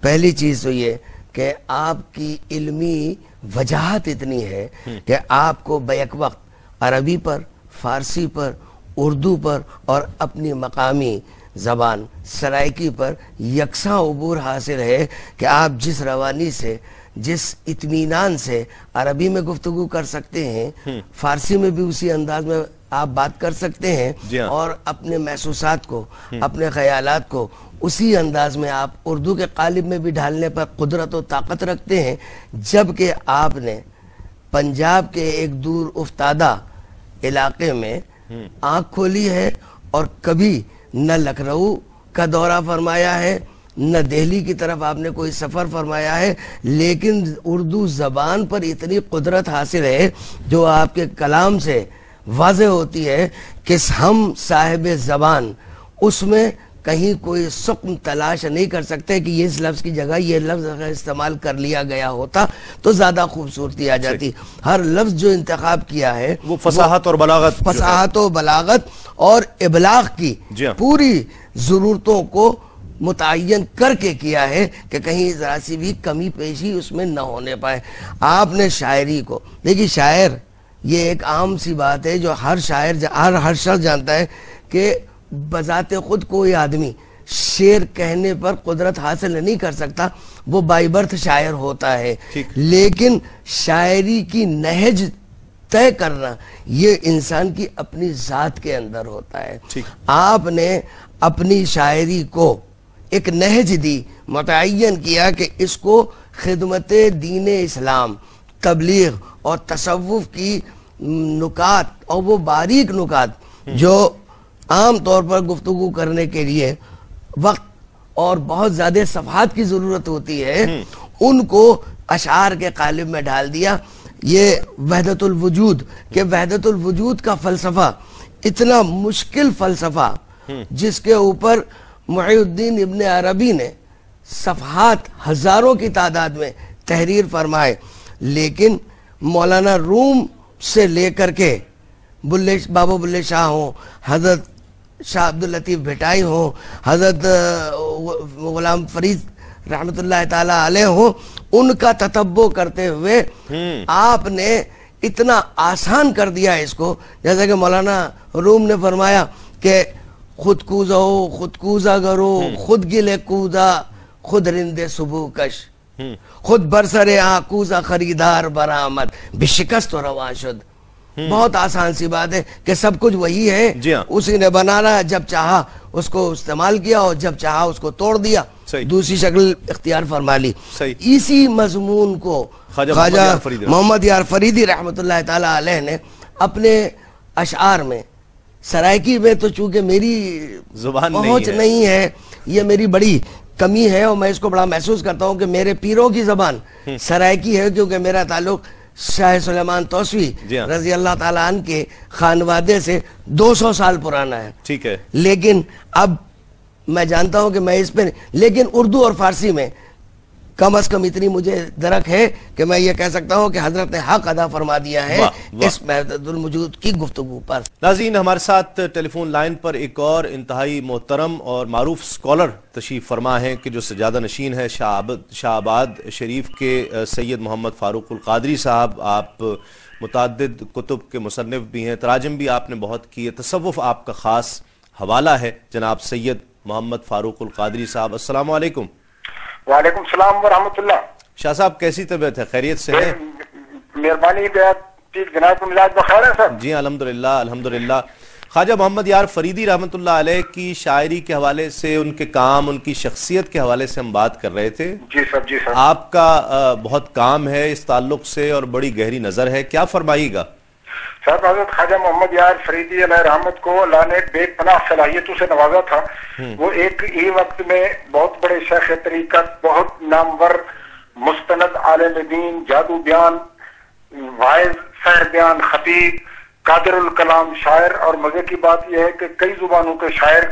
پہلی چیز تو یہ کہ آپ کی علمی وجاہت اتنی ہے کہ آپ کو بیک وقت عربی پر، فارسی پر، اردو پر اور اپنی مقامی زبان سرائکی پر یکساں عبور حاصل ہے کہ آپ جس روانی سے، جس اطمینان سے عربی میں گفتگو کر سکتے ہیں، فارسی میں بھی اسی انداز میں آپ بات کر سکتے ہیں اور اپنے محسوسات کو، اپنے خیالات کو اسی انداز میں آپ اردو کے قالب میں بھی ڈھالنے پر قدرت و طاقت رکھتے ہیں، جبکہ آپ نے پنجاب کے ایک دور افتادہ علاقے میں آنکھ کھولی ہے اور کبھی نہ لکھنؤ کا دورہ فرمایا ہے، نہ دہلی کی طرف آپ نے کوئی سفر فرمایا ہے، لیکن اردو زبان پر اتنی قدرت حاصل ہے جو آپ کے کلام سے واضح ہوتی ہے کہ ہم صاحب زبان اس میں کہیں کوئی سقم تلاش نہیں کر سکتے کہ یہ اس لفظ کی جگہ یہ لفظ اگر استعمال کر لیا گیا ہوتا تو زیادہ خوبصورتی آ جاتی۔ ہر لفظ جو انتخاب کیا ہے وہ فصاحت اور بلاغت، فصاحت و بلاغت اور ابلاغ کی پوری ضرورتوں کو متعین کر کے کیا ہے کہ کہیں ذرا سی بھی کمی پیشی اس میں نہ ہونے پائے۔ آپ نے شاعری کو دیکھیے، شاعر یہ ایک عام سی بات ہے جو ہر شاعر ہر شخص جانتا ہے کہ بذات خود کوئی آدمی شعر کہنے پر قدرت حاصل نہیں کر سکتا، وہ بائی برتھ شاعر ہوتا ہے، لیکن شاعری کی نہج طے کرنا یہ انسان کی اپنی ذات کے اندر ہوتا ہے۔ آپ نے اپنی شاعری کو ایک نہج دی، متعین کیا کہ اس کو خدمت دین اسلام، تبلیغ اور تصوف کی نکات اور وہ باریک نکات جو عام طور پر گفتگو کرنے کے لیے وقت اور بہت زیادہ صفحات کی ضرورت ہوتی ہے، ان کو اشعار کے قالب میں ڈال دیا۔ یہ وحدت الوجود کہ وحدت الوجود کا فلسفہ اتنا مشکل فلسفہ جس کے اوپر محی الدین ابن عربی نے صفحات ہزاروں کی تعداد میں تحریر فرمائے، لیکن مولانا روم سے لے کر کے بابا بلے شاہ ہوں، حضرت شاہ عبداللطیف بھٹائی ہوں، حضرت غلام فرید رحمت اللہ تعالی علیہ ہوں، ان کا تتبع کرتے ہوئے آپ نے اتنا آسان کر دیا اس کو، جیسا کہ مولانا روم نے فرمایا کہ خود کوزہ ہو، خود کوزہ کرو، خود گلے کوزہ، خود رندے صبح کش، خود برسر کوزہ خریدار برآمد، بشکست و رواں شد۔ بہت آسان سی بات ہے کہ سب کچھ وہی ہے، اسی نے بنانا، جب چاہا اس کو استعمال کیا اور جب چاہا اس کو توڑ دیا، دوسری شکل اختیار فرما لی۔ اسی مضمون کو خواجہ محمد یار فریدی رحمت اللہ تعالی علیہ نے اپنے اشعار میں، سرائکی میں تو چونکہ میری زبان پہنچ نہیں ہے، یہ میری بڑی کمی ہے اور میں اس کو بڑا محسوس کرتا ہوں کہ میرے پیروں کی زبان سرائکی ہے، کیونکہ میرا تعلق شاہ سلیمان توسوی رضی اللہ تعالیٰ عنہ کے خانوادے سے 200 سال پرانا ہے۔ ٹھیک ہے، لیکن اب میں جانتا ہوں کہ میں اس پہ، لیکن اردو اور فارسی میں کم از کم اتنی مجھے درک ہے کہ میں یہ کہہ سکتا ہوں کہ حضرت نے حق ادا فرما دیا ہے اس وحدت الوجود کی گفتگو پر۔ ناظرین، ہمارے ساتھ ٹیلی فون لائن پر ایک اور انتہائی محترم اور معروف سکولر تشریف فرما ہیں کہ جو سجادہ نشین ہے شاہ آباد شریف کے سید محمد فاروق القادری صاحب۔ آپ متعدد کتب کے مصنف بھی ہیں، تراجم بھی آپ نے بہت کی ہے، تصوف آپ کا خاص حوالہ ہے جناب سید محمد فاروق القادری صاحب۔ السلام علیکم۔ وعلیکم السلام ورحمۃ اللہ۔ شاہ صاحب کیسی طبیعت ہے؟ خیریت سے ہیں؟ مہربانی جناب کو مزاج بخیر ہے سر؟ جی الحمدللہ الحمدللہ۔ خواجہ محمد یار فریدی رحمت اللہ علیہ کی شاعری کے حوالے سے، ان کے کام، ان کی شخصیت کے حوالے سے ہم بات کر رہے تھے۔ جی سر، جی سر۔ آپ کا بہت کام ہے اس تعلق سے اور بڑی گہری نظر ہے، کیا فرمائیے گا؟ صاحب، حضرت خواجہ محمد یار فریدی علیہ رحمت کو اللہ نے بے پناہ صلاحیتوں سے نوازا تھا۔ وہ ایک ہی وقت میں بہت بڑے شیخ طریقت، بہت نامور مستند عالم دین، جادو بیان، واعظ، سحر بیان، خطیب، قادر الکلام شاعر، اور مزے کی بات یہ ہے کہ کئی زبانوں کے شاعر،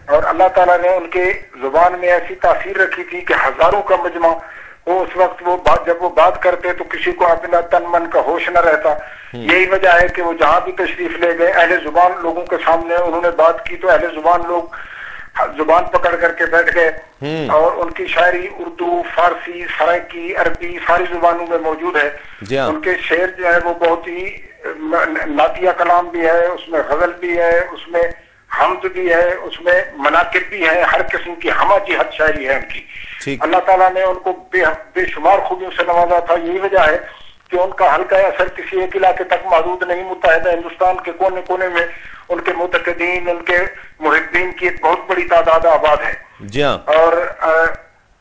اور اللہ تعالیٰ نے ان کے زبان میں ایسی تاثیر رکھی تھی کہ ہزاروں کا مجمع وہ اس وقت جب وہ بات کرتے تو کسی کو اپنا تن من کا ہوش نہ رہتا۔ یہی وجہ ہے کہ وہ جہاں بھی تشریف لے گئے، اہل زبان لوگوں کے سامنے انہوں نے بات کی تو اہل زبان لوگ زبان پکڑ کر کے بیٹھ گئے، اور ان کی شاعری اردو، فارسی، سرائکی، عربی ساری زبانوں میں موجود ہے۔ ان کے شعر جو ہے وہ بہت ہی نعتیہ کلام بھی ہے، اس میں غزل بھی ہے، اس میں حمد بھی ہے، اس میں مناقب بھی ہے، ہر قسم کی ہمہ جہت شاعری ہے ان کی۔ اللہ تعالیٰ نے ان کو بے شمار خوبیوں سے نوازا تھا۔ یہی وجہ ہے کہ ان کا حلقہ اثر کسی ایک علاقے تک محدود نہیں، متحدہ ہندوستان کے کونے کونے میں ان کے معتقدین، ان کے محبین کی ایک بہت بڑی تعداد آباد ہے۔ اور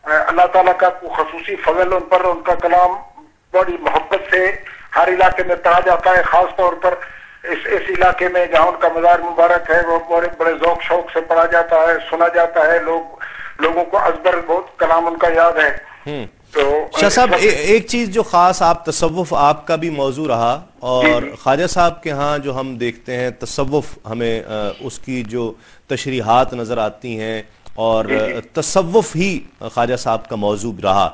اللہ تعالیٰ کا خصوصی فضل ان پر، ان کا کلام بڑی محبت سے ہر علاقے میں پڑھا جاتا ہے، خاص طور پر اس علاقے میں جہاں ان کا مزار مبارک ہے، وہ بڑے بڑے ذوق شوق سے پڑھا جاتا ہے، سنا جاتا ہے، لوگوں کو ازبر بہت کلام ان کا یاد ہے۔ تو شاہ صاحب ایک چیز جو خاص تصوف آپ کا بھی موضوع رہا، اور خواجہ صاحب کے ہاں جو ہم دیکھتے ہیں تصوف، ہمیں اس کی جو تشریحات نظر آتی ہیں، اور تصوف ہی خواجہ صاحب کا موضوع رہا،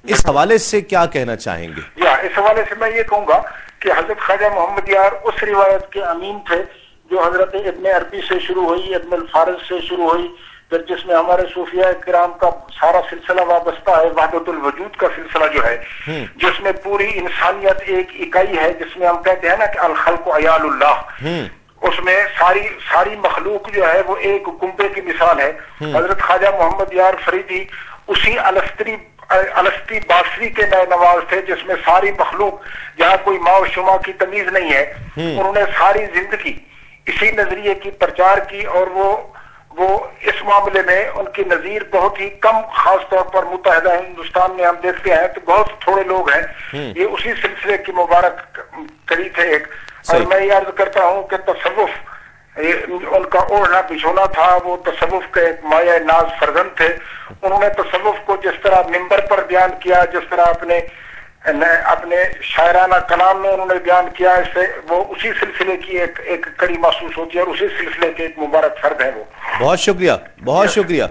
اس حوالے سے کیا کہنا چاہیں گے؟ اس حوالے سے میں یہ کہوں گا کہ حضرت خواجہ محمد یار اس روایت کے امین تھے جو حضرت ابن عربی سے شروع ہوئی، ابن الفارض سے شروع ہوئی، پھر جس میں ہمارے صوفیاء کرام کا سارا سلسلہ وابستہ ہے، وحدت الوجود کا سلسلہ جو ہے، جس میں پوری انسانیت ایک اکائی ہے، جس میں ہم کہتے ہیں نا کہ الخلق عیال اللہ، اس میں ساری مخلوق جو ہے وہ ایک کنبے کی مثال ہے۔ حضرت خواجہ محمد یار فریدی اسی الستی باسری کے نئے نواز تھے، جس میں ساری مخلوق، جہاں کوئی ماں و شما کی تمیز نہیں ہے، انہوں نے ساری زندگی اسی نظریے کی پرچار کی، اور وہ اس معاملے میں ان کی نظیر بہت ہی کم، خاص طور پر متحدہ ہندوستان میں ہم دیکھتے ہیں تو بہت تھوڑے لوگ ہیں، یہ اسی سلسلے کی مبارک کڑی تھے ایک۔ اور میں یہ عرض کرتا ہوں کہ تصوف ان کا اوڑھنا بچھونا تھا، وہ تصوف کے ایک مایہ ناز فرزند تھے۔ انہوں نے تصوف کو جس طرح ممبر پر بیان کیا، جس طرح اپنے شاعرانہ کلام میں انہوں نے بیان کیا، اس سے وہ اسی سلسلے کی ایک کڑی محسوس ہوتی ہے، اور اسی سلسلے کے ایک مبارک فرد ہیں وہ۔ بہت شکریہ، بہت شکریہ۔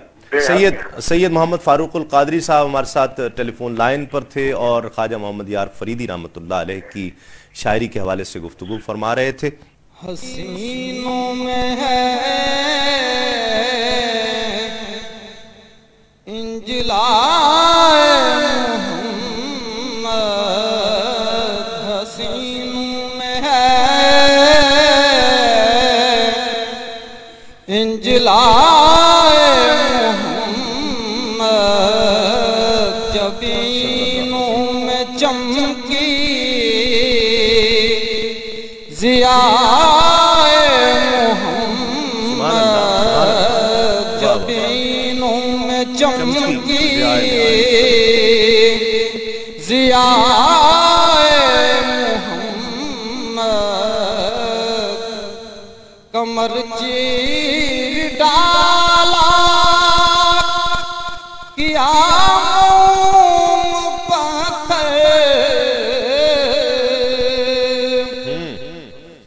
سید محمد فاروق القادری صاحب ہمارے ساتھ ٹیلی فون لائن پر تھے، اور خواجہ محمد یار فریدی رحمۃ اللہ علیہ کی شاعری کے حوالے سے گفتگو فرما رہے تھے۔ حسینوں میں ہے انجلائے محمد، حسینوں میں ہے انجلائے محمد، جبینوں میں چمکی ضیاء چمکی ضیاء محمد، کمر چیر ڈالا کیا موم پتھر،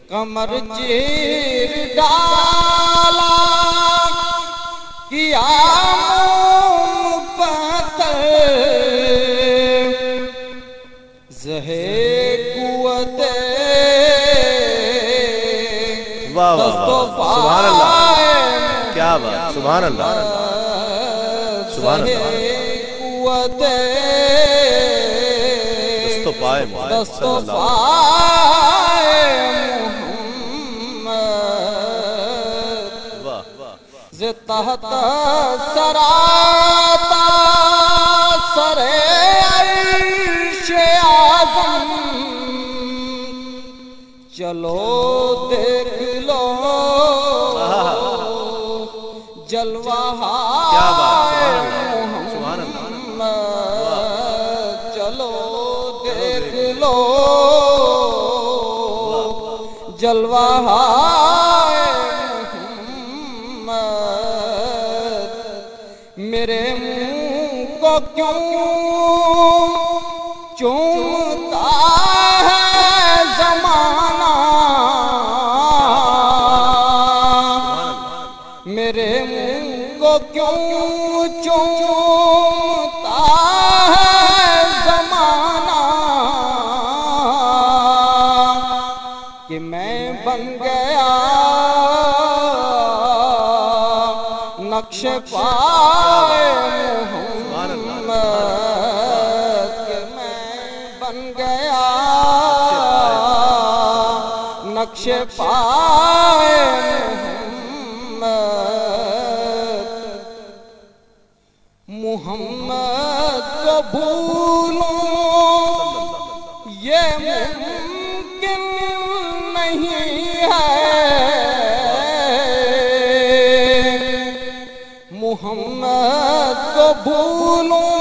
کمر چیر ڈالا کیا قوت سبحان اللہ، کیا بات، سبحان اللہ، سبحان اللہ، قوت دستوپائے محمد ز تحت سراتا سر عرش اعظم، چلو دیکھ لو جلوہ محمد، چلو دیکھ لو جلوہ محمد، میرے منہ کو کیوں چومتا ہے زمانہ، میرے منہ کو کیوں چومتا ہے زمانہ، کہ میں بن گیا نہ نقش پائے محمد کہ میں بن گیا نقش پائے محمد کو بھولوں یہ ممکن نہیں ہے محمد کو بھولوں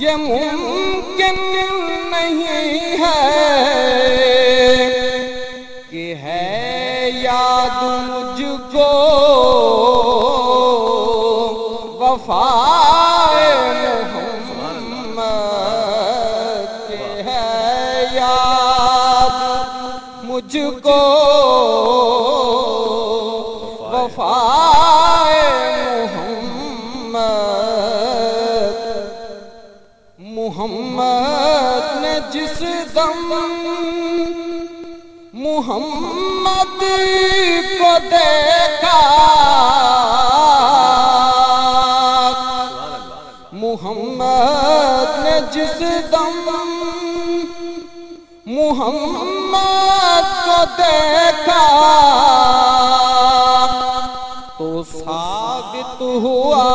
یہ ممکن نہیں ہے کہ ہے یاد مجھ کو وفائے محمد کہ ہے یاد مجھ کو وفائے محمد نے جس دم محمد کو دیکھا محمد نے جس دم محمد کو دیکھا تو ثابت ہوا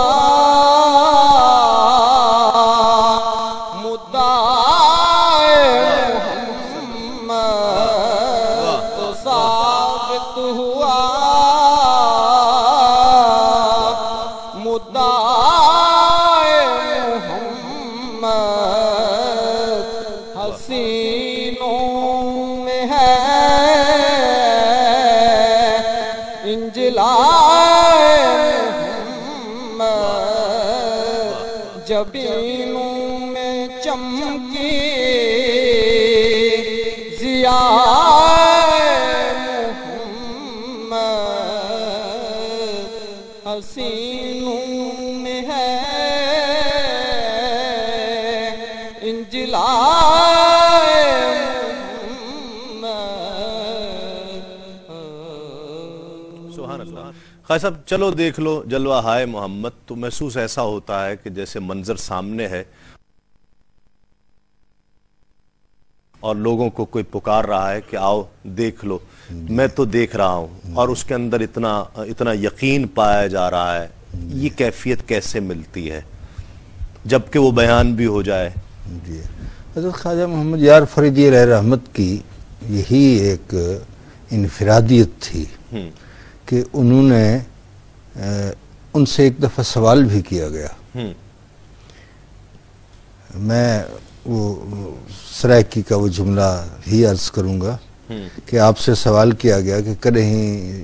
مدعائے محمد تو ثابت ہوا مدعائے محمد حسینوں میں ہے انجلائے محمد جبینوں میں چمکی ضیائے محمد حسینوں میں ہے انجلائے سبحان اللہ۔ خواجہ صاحب چلو دیکھ لو جلوہ ہائے محمد، تو محسوس ایسا ہوتا ہے کہ جیسے منظر سامنے ہے اور لوگوں کو کوئی پکار رہا ہے کہ آؤ دیکھ لو، میں تو دیکھ رہا ہوں، اور اس کے اندر اتنا یقین پایا جا رہا ہے۔ یہ کیفیت کیسے ملتی ہے جبکہ وہ بیان بھی ہو جائے؟ جی حضرت خواجہ محمد یار فریدی علیہ رحمت کی یہی ایک انفرادیت تھی کہ انہوں نے ان سے ایک دفعہ سوال بھی کیا گیا۔ میں وہ سرائکی کا وہ جملہ ہی عرض کروں گا کہ آپ سے سوال کیا گیا کہ کدہیں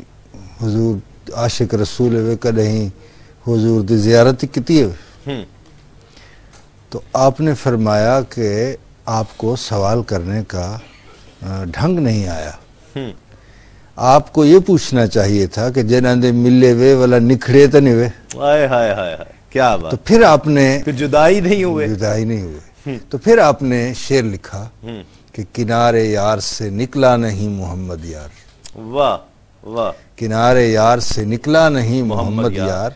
حضور عاشق رسول ہوئے کدہیں حضور دی زیارت کتی ہوئے، تو آپ نے فرمایا کہ آپ کو سوال کرنے کا ڈھنگ نہیں آیا، آپ کو یہ پوچھنا چاہیے تھا کہ جنہاں دے ملے وے والا نکھڑے تو نہیں ہوئے، ہائے ہائے ہائے کیا بات، تو پھر آپ نے جدائی نہیں ہوئے، تو پھر آپ نے شعر لکھا کہ کنارے یار سے نکلا نہیں محمد یار، واہ واہ، کنارے یار سے نکلا نہیں محمد یار،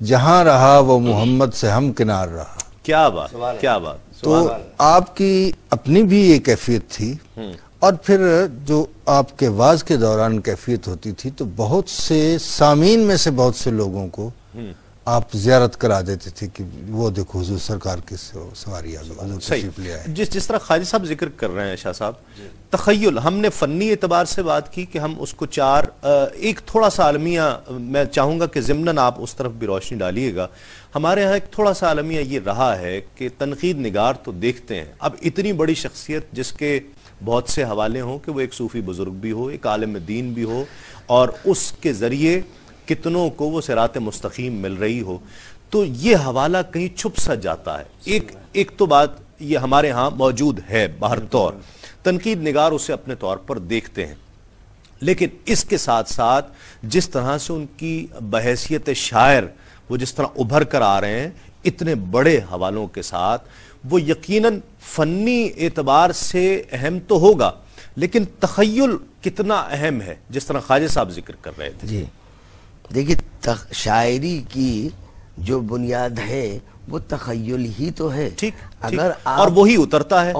جہاں رہا وہ محمد سے ہم کنار رہا۔ کیا بات کیا بات۔ تو آپ کی اپنی بھی یہ کیفیت تھی، اور پھر جو آپ کے واز کے دوران کیفیت ہوتی تھی تو بہت سے سامعین میں سے بہت سے لوگوں کو آپ زیارت کرا دیتے تھے کہ وہ دیکھو حضور سرکار کی سواری آگے حضور تشریف لے آئے۔ جس طرح خواجہ صاحب ذکر کر رہے ہیں شاہ صاحب، تخیل ہم نے فنی اعتبار سے بات کی کہ ہم اس کو ایک تھوڑا سا عالمیہ، میں چاہوں گا کہ ضمناً آپ اس طرف بھی روشنی ڈالیے گا۔ ہمارے ہاں ایک تھوڑا سا عالمیہ یہ رہا ہے کہ تنقید نگار تو دیکھتے ہیں، اب اتنی بڑی شخصیت جس کے بہت سے حوالے ہوں کہ وہ ایک صوفی بزرگ بھی ہو، ایک عالم دین بھی ہو، اور اس کے ذریعے کتنوں کو وہ صراط مستقیم مل رہی ہو، تو یہ حوالہ کہیں چھپ سا جاتا ہے۔ ایک تو بات یہ ہمارے ہاں موجود ہے باہر طور، تنقید نگار اسے اپنے طور پر دیکھتے ہیں، لیکن اس کے ساتھ ساتھ جس طرح سے ان کی بحیثیت شاعر وہ جس طرح ابھر کر آ رہے ہیں اتنے بڑے حوالوں کے ساتھ، وہ یقیناً فنی اعتبار سے اہم تو ہوگا، لیکن تخیل کتنا اہم ہے جس طرح خواجہ صاحب ذکر کر رہے تھے۔ جی دیکھیے شاعری کی جو بنیاد ہے وہ تخیل ہی تو ہے. ٹھیک اگر اور وہی اترتا ہے.